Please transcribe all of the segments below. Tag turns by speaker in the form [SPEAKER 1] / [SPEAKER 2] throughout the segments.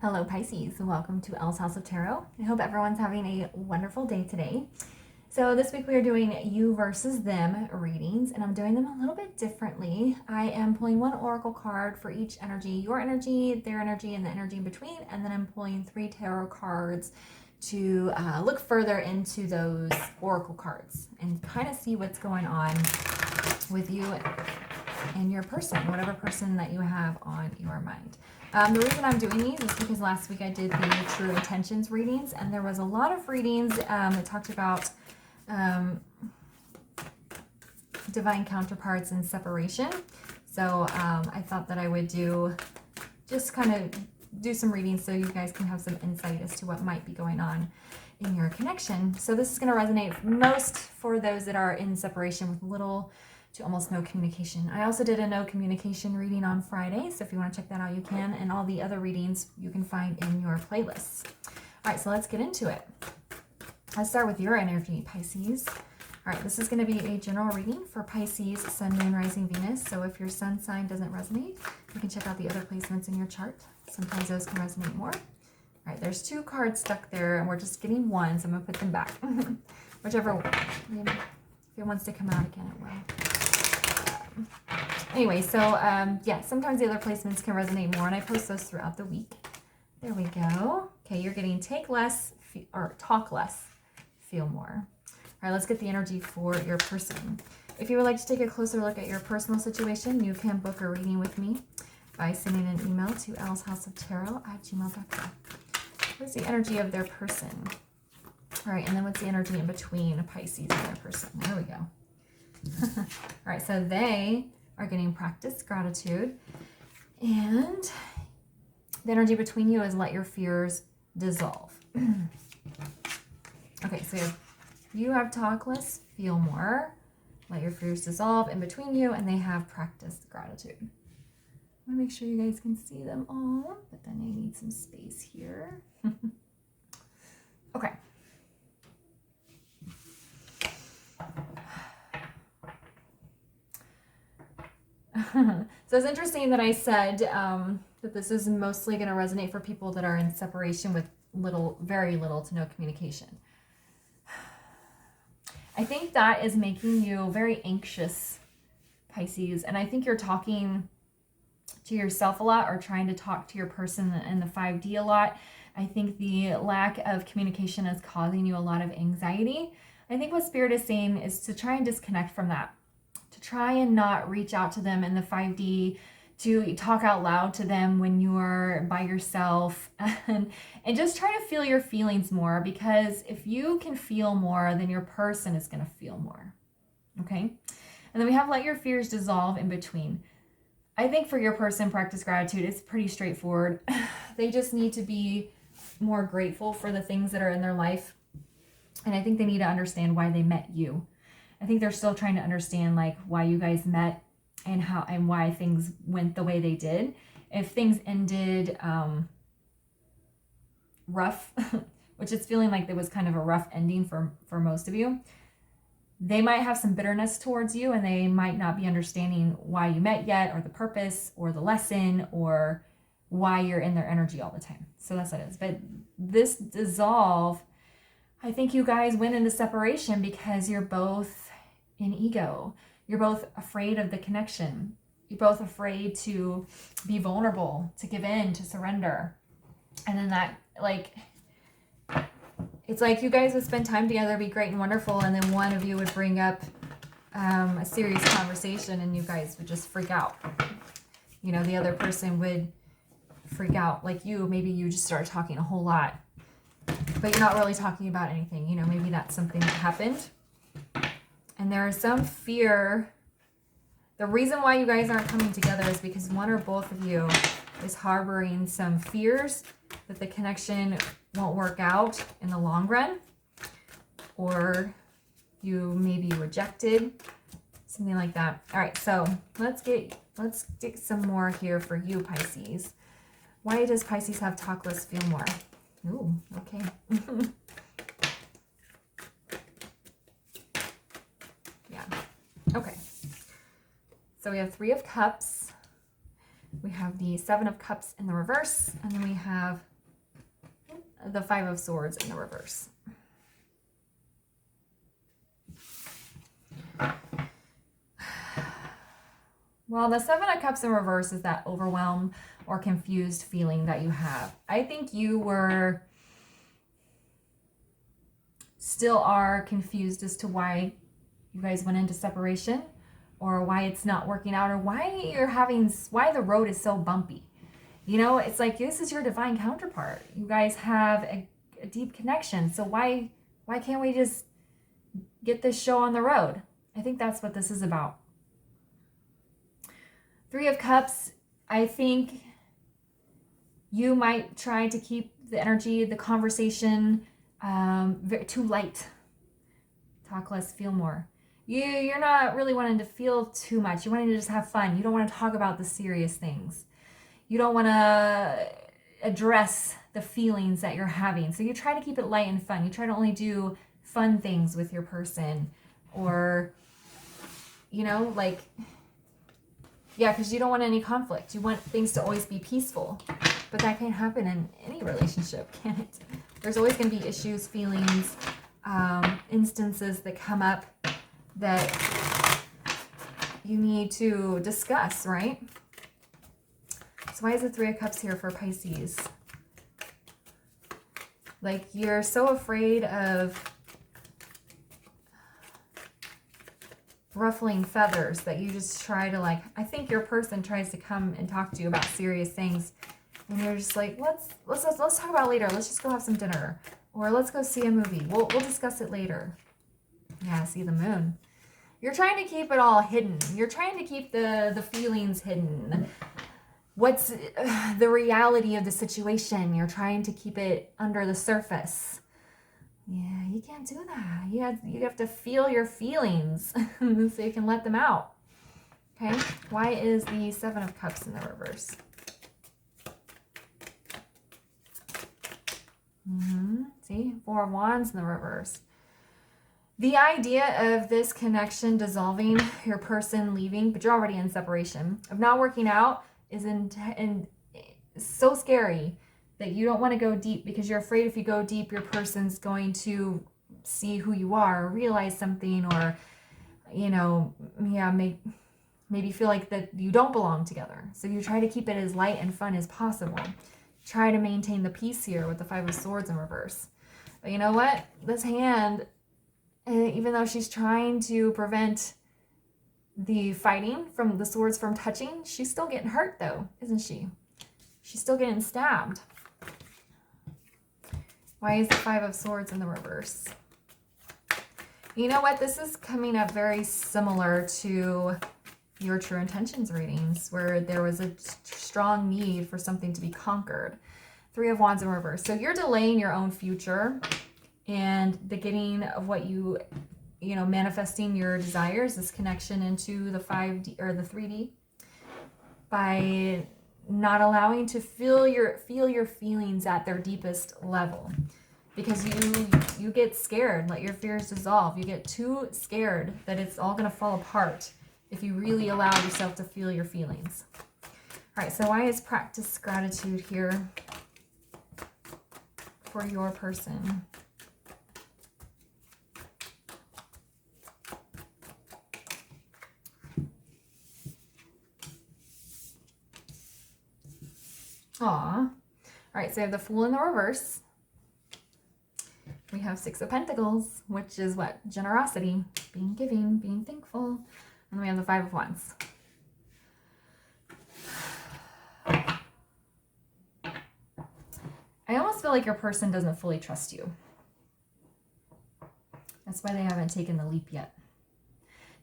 [SPEAKER 1] Hello Pisces, welcome to Elle's House of Tarot. I hope everyone's having a wonderful day today. So this week we are doing you versus them readings, and I'm doing them a little bit differently. I am pulling one oracle card for each energy, your energy, their energy, and the energy in between, and then I'm pulling 3 tarot cards to look further into those oracle cards and kind of see what's going on with you and your person, whatever person that you have on your mind. The reason I'm doing these is because last week I did the True Intentions readings, and there was a lot of readings that talked about divine counterparts and separation. So I thought that I would just kind of do some readings so you guys can have some insight as to what might be going on in your connection. So this is going to resonate most for those that are in separation with little to almost no communication. I also did a no communication reading on Friday, so if you want to check that out, you can, and all the other readings you can find in your playlists. All right, so let's get into it. Let's start with your energy, Pisces. All right, this is going to be a general reading for Pisces, Sun, Moon, Rising, Venus. So if your sun sign doesn't resonate, you can check out the other placements in your chart. Sometimes those can resonate more. All right, there's 2 cards stuck there, and we're just getting one, so I'm going to put them back. Whichever, if it wants to come out again, it will. Anyway, so yeah, sometimes the other placements can resonate more, and I post those throughout the week. There we go. Okay, you're getting take less or talk less, feel more. All right, let's get the energy for your person. If you would like to take a closer look at your personal situation, you can book a reading with me by sending an email to ellshouseoftarot@gmail.com. What's the energy of their person? All right, and then what's the energy in between a Pisces and their person? There we go. All right, so they are getting practice, gratitude, and the energy between you is let your fears dissolve. Okay, so you have talk less, feel more, let your fears dissolve in between you, and they have practice, gratitude. I want to make sure you guys can see them all, but then I need some space here. Okay. So it's interesting that I said that this is mostly going to resonate for people that are in separation with very little to no communication. I think that is making you very anxious, Pisces, and I think you're talking to yourself a lot or trying to talk to your person in the 5D a lot. I think the lack of communication is causing you a lot of anxiety. I think what Spirit is saying is to try and disconnect from that. To try and not reach out to them in the 5D, to talk out loud to them when you're by yourself, and just try to feel your feelings more, because if you can feel more, then your person is going to feel more. Okay? And then we have let your fears dissolve in between. I think for your person, practice gratitude. It's pretty straightforward. They just need to be more grateful for the things that are in their life. And I think they need to understand why they met you. I think they're still trying to understand like why you guys met and how and why things went the way they did. If things ended rough, which it's feeling like there was kind of a rough ending for most of you, they might have some bitterness towards you, and they might not be understanding why you met yet, or the purpose, or the lesson, or why you're in their energy all the time. So that's what it is. But this dissolve, I think you guys went into separation because you're both in ego. You're both afraid of the connection. You're both afraid to be vulnerable, to give in, to surrender. And then that, like, it's like you guys would spend time together, be great and wonderful, and then one of you would bring up a serious conversation and you guys would just freak out. You know, the other person would freak out. Like maybe you just start talking a whole lot, but you're not really talking about anything. You know, maybe that's something that happened. And there is some fear. The reason why you guys aren't coming together is because one or both of you is harboring some fears that the connection won't work out in the long run, or you may be rejected, something like that. All right, so let's get some more here for you, Pisces. Why does Pisces have talk less, feel more? Ooh, okay. Yeah. Okay. So we have 3 of Cups. We have the 7 of Cups in the reverse, and then we have the Five of Swords in the reverse. Well, the Seven of Cups in reverse is that overwhelmed or confused feeling that you have. I think you were still are confused as to why you guys went into separation, or why it's not working out, or why the road is so bumpy. You know, it's like, this is your divine counterpart. You guys have a deep connection. So why can't we just get this show on the road? I think that's what this is about. Three of Cups, I think you might try to keep the energy, the conversation too light. Talk less, feel more. You're not really wanting to feel too much. You're wanting to just have fun. You don't want to talk about the serious things. You don't want to address the feelings that you're having. So you try to keep it light and fun. You try to only do fun things with your person, or, you know, like, yeah, because you don't want any conflict. You want things to always be peaceful. But that can't happen in any relationship, can it? There's always going to be issues, feelings, instances that come up that you need to discuss, right? So why is the Three of Cups here for Pisces? Like, you're so afraid of ruffling feathers that you just try to, like, I think your person tries to come and talk to you about serious things, and you're just like, let's talk about it later. Let's just go have some dinner, or let's go see a movie. We'll discuss it later. Yeah, see the moon. You're trying to keep it all hidden. You're trying to keep the feelings hidden. What's the reality of the situation? You're trying to keep it under the surface. Yeah, you can't do that. You have to feel your feelings so you can let them out. Okay? Why is the Seven of Cups in the reverse? See? Four of Wands in the reverse. The idea of this connection dissolving, your person leaving, but you're already in separation, of not working out, is so scary that you don't want to go deep, because you're afraid if you go deep, your person's going to see who you are, or realize something, or, you know, yeah, maybe feel like that you don't belong together. So you try to keep it as light and fun as possible. Try to maintain the peace here with the Five of Swords in reverse. But you know what? This hand, even though she's trying to prevent the fighting from the swords from touching, she's still getting hurt though, isn't she? She's still getting stabbed. Why is the Five of Swords in the reverse? You know what? This is coming up very similar to your True Intentions readings, where there was a strong need for something to be conquered. Three of Wands in reverse. So you're delaying your own future and the getting of what you know, manifesting your desires, this connection into the 5D or the 3D, by not allowing to feel your feelings at their deepest level, because you get scared. Let your fears dissolve. You get too scared that it's all going to fall apart if you really allow yourself to feel your feelings. All right, so why is practice gratitude here for your person? Aw. All right, so I have the Fool in the reverse. We have Six of Pentacles, which is what? Generosity, being giving, being thankful. And then we have the Five of Wands. I almost feel like your person doesn't fully trust you. That's why they haven't taken the leap yet.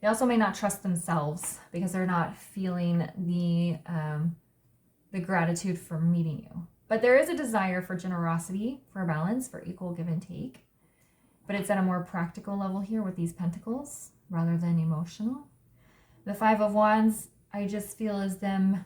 [SPEAKER 1] They also may not trust themselves because they're not feeling the gratitude for meeting you. But there is a desire for generosity, for balance, for equal give and take. But it's at a more practical level here with these pentacles rather than emotional. The Five of Wands, I just feel as them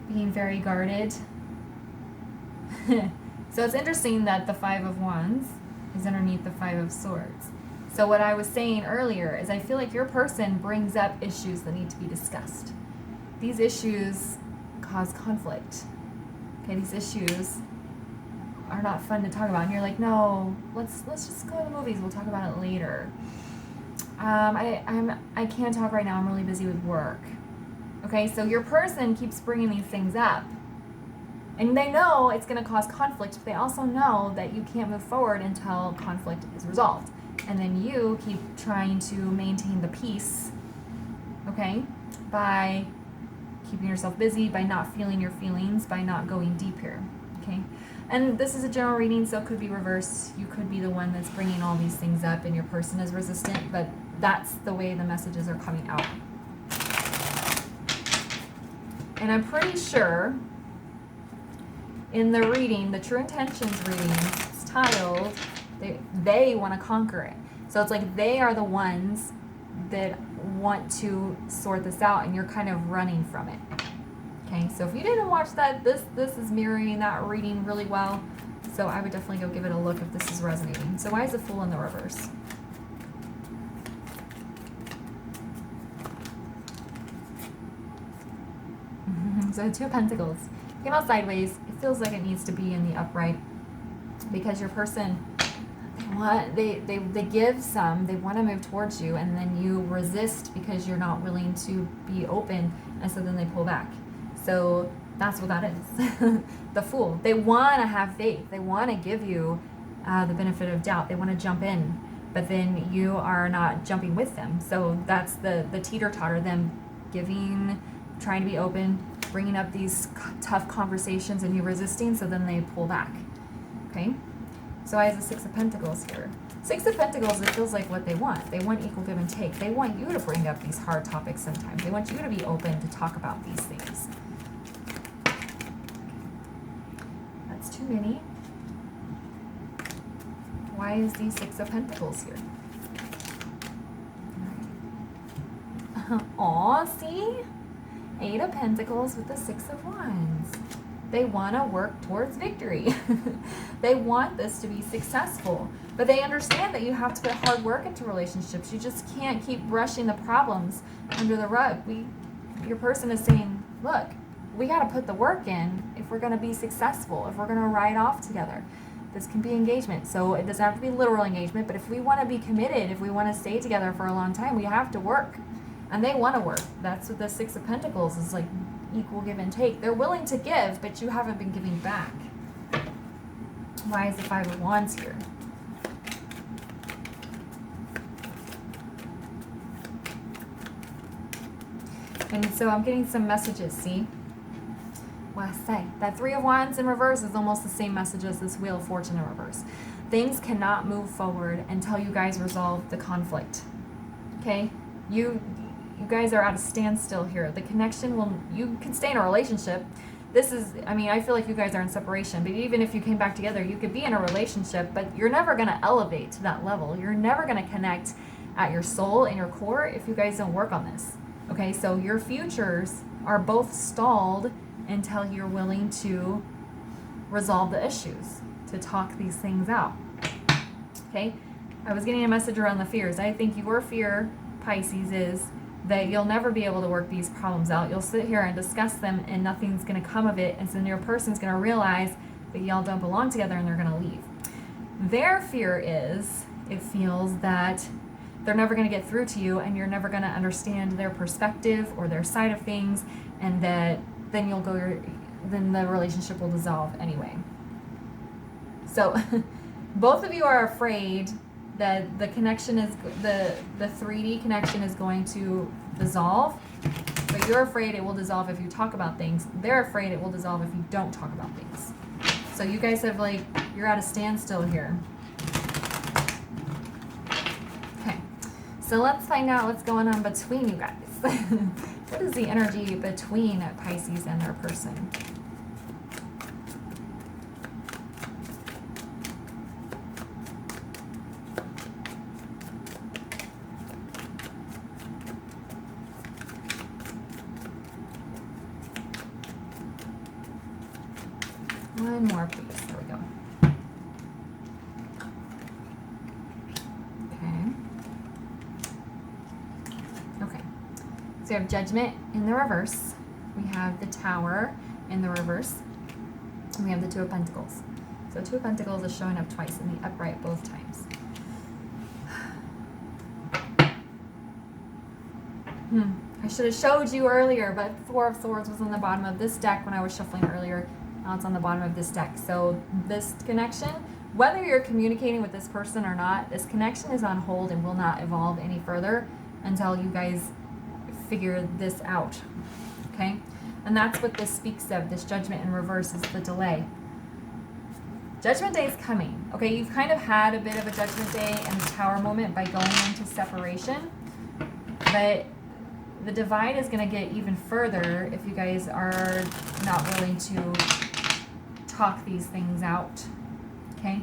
[SPEAKER 1] being very guarded. So it's interesting that the Five of Wands is underneath the Five of Swords. So what I was saying earlier is I feel like your person brings up issues that need to be discussed. These issues cause conflict. Okay, these issues are not fun to talk about. And you're like, no, let's just go to the movies. We'll talk about it later. I can't talk right now. I'm really busy with work. Okay, so your person keeps bringing these things up. And they know it's going to cause conflict, but they also know that you can't move forward until conflict is resolved. And then you keep trying to maintain the peace, okay, by keeping yourself busy, by not feeling your feelings, by not going deep here, okay? And this is a general reading, so it could be reversed. You could be the one that's bringing all these things up and your person is resistant, but that's the way the messages are coming out. And I'm pretty sure in the reading, the True Intentions reading, it's titled, they want to conquer it. So it's like they are the ones that want to sort this out and you're kind of running from it. Okay, so if you didn't watch that, this is mirroring that reading really well. So I would definitely go give it a look if this is resonating. So why is the Fool in the reverse? So Two of Pentacles came out sideways. It feels like it needs to be in the upright because your person, they give some, they want to move towards you, and then you resist because you're not willing to be open, and so then they pull back. So that's what that is. The Fool. They want to have faith. They want to give you the benefit of doubt. They want to jump in, but then you are not jumping with them. So that's the teeter-totter, them giving, trying to be open, bringing up these tough conversations and you resisting, so then they pull back. Okay? So I have the Six of Pentacles here. Six of Pentacles, it feels like what they want. They want equal give and take. They want you to bring up these hard topics sometimes. They want you to be open to talk about these things. That's too many. Why is the Six of Pentacles here? Aw, see? Eight of Pentacles with the Six of Wands. They want to work towards victory. They want this to be successful. But they understand that you have to put hard work into relationships. You just can't keep brushing the problems under the rug. Your person is saying, look, we got to put the work in if we're going to be successful, if we're going to ride off together. This can be engagement. So it doesn't have to be literal engagement, but if we want to be committed, if we want to stay together for a long time, we have to work. And they want to work. That's what the Six of Pentacles is like, equal give and take. They're willing to give, but you haven't been giving back. Why is the Five of Wands here? And so I'm getting some messages, see? What I say? That Three of Wands in reverse is almost the same message as this Wheel of Fortune in reverse. Things cannot move forward until you guys resolve the conflict. Okay? You guys are at a standstill here. The connection will, you can stay in a relationship. This is, I mean, I feel like you guys are in separation, but even if you came back together, you could be in a relationship, but you're never going to elevate to that level. You're never going to connect at your soul and your core if you guys don't work on this. Okay, so your futures are both stalled until you're willing to resolve the issues, to talk these things out. Okay, I was getting a message around the fears. I think your fear, Pisces, is that you'll never be able to work these problems out. You'll sit here and discuss them and nothing's going to come of it, and so then your person's going to realize that y'all don't belong together and they're going to leave. Their fear is, it feels that they're never going to get through to you and you're never going to understand their perspective or their side of things, and that then then the relationship will dissolve anyway. So both of you are afraid that the connection is, the 3D connection is going to dissolve, but you're afraid it will dissolve if you talk about things. They're afraid it will dissolve if you don't talk about things. So you guys have, like, you're at a standstill here. Okay, so let's find out what's going on between you guys. What is the energy between Pisces and their person? One more, please. There we go. Okay. So you have Judgment in the reverse. We have the Tower in the reverse. And we have the Two of Pentacles. So Two of Pentacles is showing up twice in the upright both times. I should have showed you earlier, but Four of Swords was on the bottom of this deck when I was shuffling earlier. Now it's on the bottom of this deck. So this connection, whether you're communicating with this person or not, this connection is on hold and will not evolve any further until you guys figure this out. Okay? And that's what this speaks of. This Judgment in reverse is the delay. Judgment Day is coming. Okay, you've kind of had a bit of a Judgment Day and a Tower moment by going into separation. But the divide is going to get even further if you guys are not willing to talk these things out. Okay?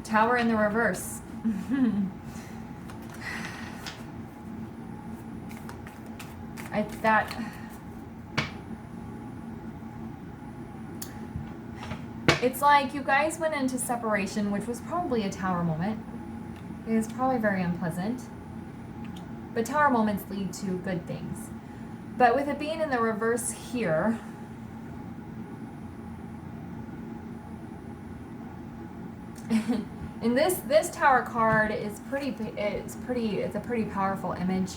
[SPEAKER 1] Tower in the reverse. It's like you guys went into separation, which was probably a Tower moment. It was probably very unpleasant. But Tower moments lead to good things. But with it being in the reverse here, and this Tower card is it's a pretty powerful image.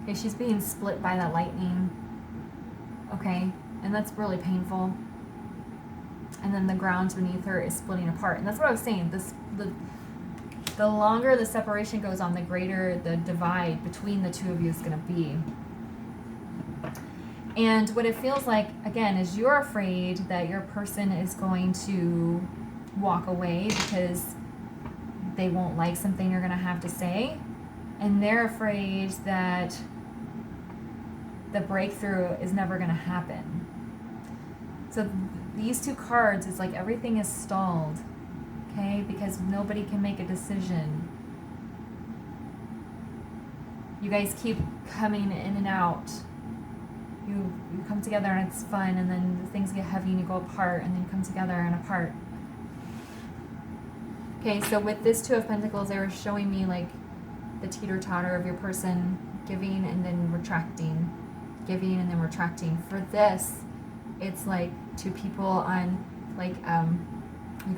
[SPEAKER 1] Okay, she's being split by the lightning. Okay, and that's really painful. And then the ground beneath her is splitting apart. And that's what I was saying. The longer the separation goes on, the greater the divide between the two of you is going to be. And what it feels like, again, is you're afraid that your person is going to walk away because they won't like something you're going to have to say. And they're afraid that the breakthrough is never going to happen. So these two cards, it's like everything is stalled. Okay, because nobody can make a decision. You guys keep coming in and out. You come together and it's fun, and then things get heavy and you go apart, and then you come together and apart. Okay, so with this Two of Pentacles, they were showing me like the teeter-totter of your person giving and then retracting, giving and then retracting. For this, it's like two people on like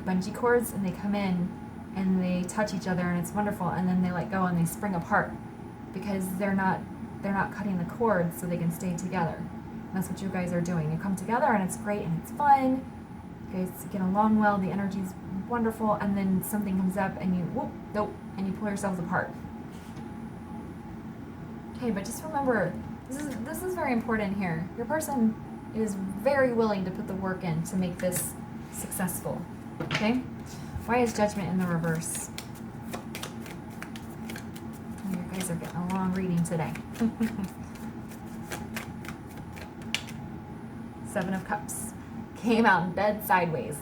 [SPEAKER 1] bungee cords, and they come in and they touch each other and it's wonderful, and then they let go and they spring apart because they're not cutting the cords so they can stay together. And that's what you guys are doing. You come together and it's great and it's fun. You guys get along well, the energy's wonderful, and then something comes up and you whoop, nope, and you pull yourselves apart. Okay, but just remember, this is very important here. Your person is very willing to put the work in to make this successful. Okay? Why is Judgment in the reverse? Oh, you guys are getting a long reading today. Seven of Cups. Came out in bed sideways.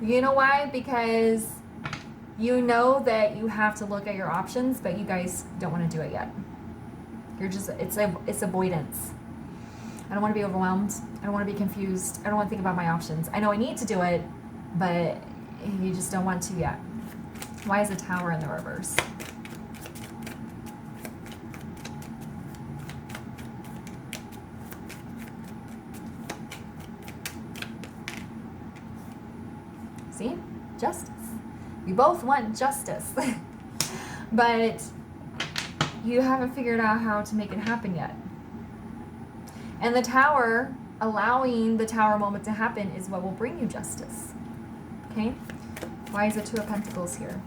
[SPEAKER 1] You know why? Because you know that you have to look at your options, but you guys don't want to do it yet. You're just, it's avoidance. I don't want to be overwhelmed. I don't want to be confused. I don't want to think about my options. I know I need to do it, but you just don't want to yet. Why is the Tower in the reverse? See? Justice. We both want justice. But you haven't figured out how to make it happen yet. And the Tower, allowing the Tower moment to happen is what will bring you justice. Okay? Why is the Two of Pentacles here?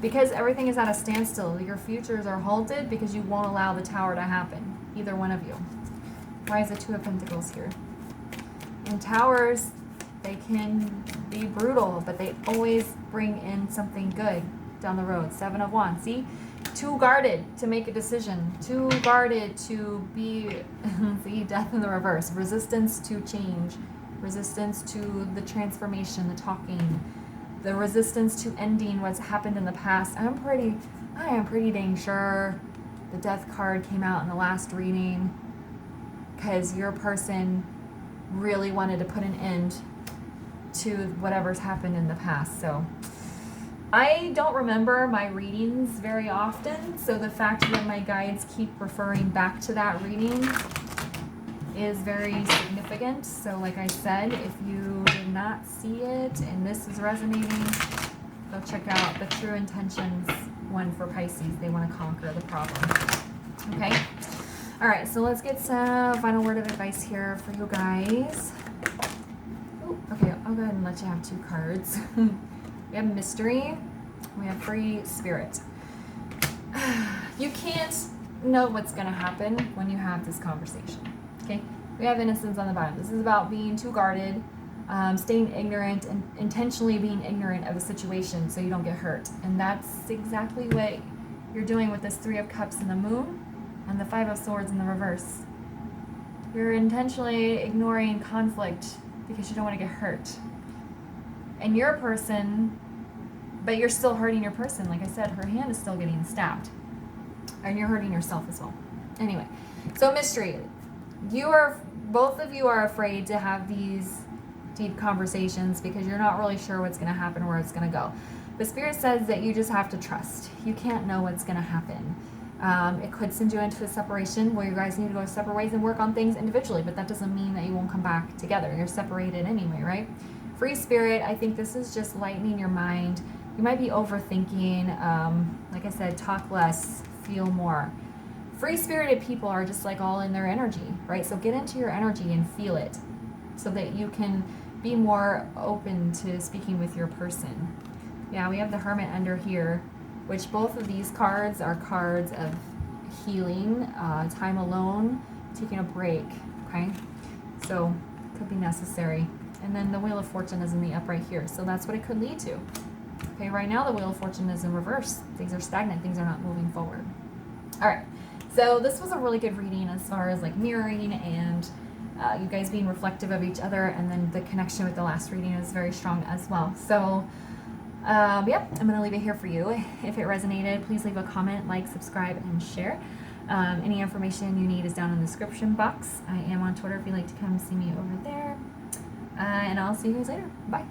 [SPEAKER 1] Because everything is at a standstill. Your futures are halted because you won't allow the Tower to happen. Either one of you. Why is the Two of Pentacles here? And Towers, they can be brutal, but they always bring in something good down the road. Seven of Wands. See? Too guarded to make a decision. Too guarded to be, see, Death in the reverse. Resistance to change. Resistance to the transformation, the talking. The resistance to ending what's happened in the past. I am pretty dang sure the Death card came out in the last reading because your person really wanted to put an end to whatever's happened in the past. So I don't remember my readings very often, so the fact that my guides keep referring back to that reading is very significant. So like I said, if you did not see it and this is resonating, go check out the True Intentions one for Pisces. They want to conquer the problem. Okay? All right, so let's get some final word of advice here for you guys. Ooh, okay, I'll go ahead and let you have 2 cards. We have Mystery. We have Free Spirit. You can't know what's going to happen when you have this conversation. Okay? We have Innocence on the bottom. This is about being too guarded, staying ignorant, and intentionally being ignorant of a situation so you don't get hurt. And that's exactly what you're doing with this 3 of Cups in the Moon and the 5 of Swords in the reverse. You're intentionally ignoring conflict because you don't want to get hurt. And you're a person, but you're still hurting your person. Like I said, her hand is still getting stabbed. And you're hurting yourself as well. Anyway, so Mystery. Both of you are afraid to have these deep conversations because you're not really sure what's going to happen, where it's going to go. The Spirit says that you just have to trust. You can't know what's going to happen. It could send you into a separation where you guys need to go separate ways and work on things individually, but that doesn't mean that you won't come back together. You're separated anyway, right? Free Spirit, I think this is just lightening your mind. You might be overthinking. Like I said, talk less, feel more. Free-spirited people are just like all in their energy, right? So get into your energy and feel it so that you can be more open to speaking with your person. Yeah, we have the Hermit under here, which both of these cards are cards of healing, time alone, taking a break, okay? So could be necessary. And then the Wheel of Fortune is in the upright here, so that's what it could lead to. Okay, right now the Wheel of Fortune is in reverse. Things are stagnant, things are not moving forward. All right. So this was a really good reading as far as like mirroring and you guys being reflective of each other, and then the connection with the last reading is very strong as well. So yeah, I'm going to leave it here for you. If it resonated, please leave a comment, like, subscribe, and share. Any information you need is down in the description box. I am on Twitter if you'd like to come see me over there. And I'll see you guys later. Bye.